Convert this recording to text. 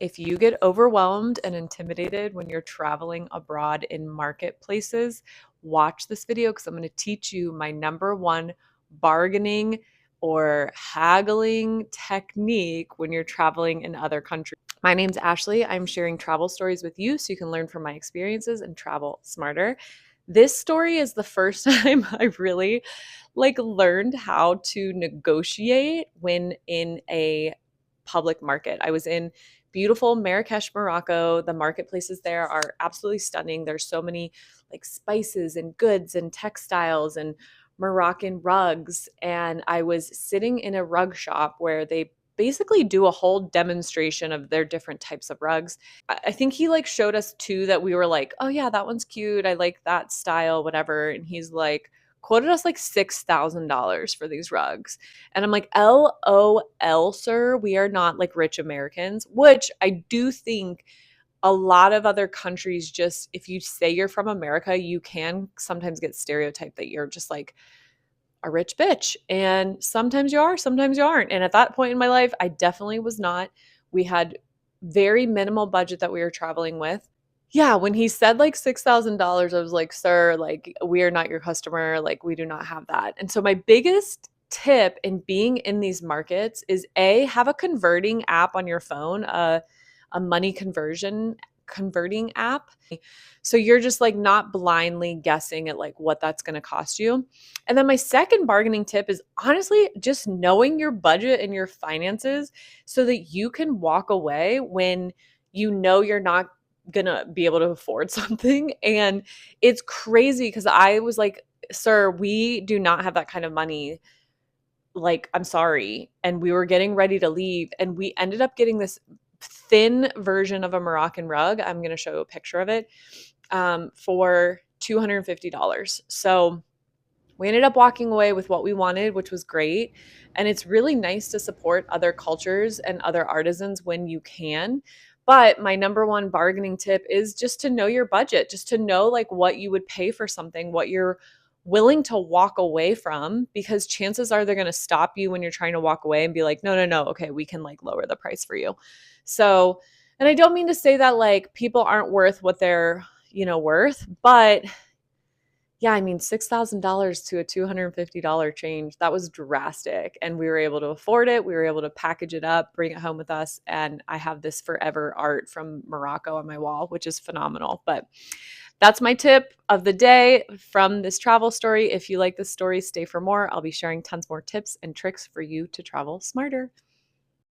If you get overwhelmed and intimidated when you're traveling abroad in marketplaces, watch this video because I'm going to teach you my number one bargaining or haggling technique when you're traveling in other countries. My name's Ashley. I'm sharing travel stories with you so you can learn from my experiences and travel smarter. This story is the first time I really learned how to negotiate when in a public market. I was in beautiful Marrakesh, Morocco. The marketplaces there are absolutely stunning. There's so many spices and goods and textiles and Moroccan rugs. And I was sitting in a rug shop where they basically do a whole demonstration of their different types of rugs. I think he showed us two that we were like, oh yeah, that one's cute. I like that style, whatever. And he's like, quoted us $6,000 for these rugs. And I'm like, LOL, sir, we are not rich Americans, which I do think a lot of other countries, just if you say you're from America, you can sometimes get stereotyped that you're just a rich bitch. And sometimes you are, sometimes you aren't. And at that point in my life, I definitely was not. We had very minimal budget that we were traveling with. Yeah, when he said $6,000, I was like, "Sir, we are not your customer. We do not have that." And so my biggest tip in being in these markets is A, have a converting app on your phone, a money converting app. So you're just not blindly guessing at what that's going to cost you. And then my second bargaining tip is honestly just knowing your budget and your finances so that you can walk away when you know you're not gonna be able to afford something. And it's crazy because I was like, sir, we do not have that kind of money. I'm sorry. And we were getting ready to leave, and we ended up getting this thin version of a Moroccan rug. I'm gonna show you a picture of it for $250. So we ended up walking away with what we wanted, which was great. And it's really nice to support other cultures and other artisans when you can. But my number one bargaining tip is just to know your budget, just to know what you would pay for something, what you're willing to walk away from, because chances are they're going to stop you when you're trying to walk away and be like, no, no, no. Okay, we can lower the price for you. So, and I don't mean to say that people aren't worth what they're, worth, but yeah, I mean, $6,000 to a $250 change, that was drastic. And we were able to afford it. We were able to package it up, bring it home with us. And I have this forever art from Morocco on my wall, which is phenomenal. But that's my tip of the day from this travel story. If you like this story, stay for more. I'll be sharing tons more tips and tricks for you to travel smarter.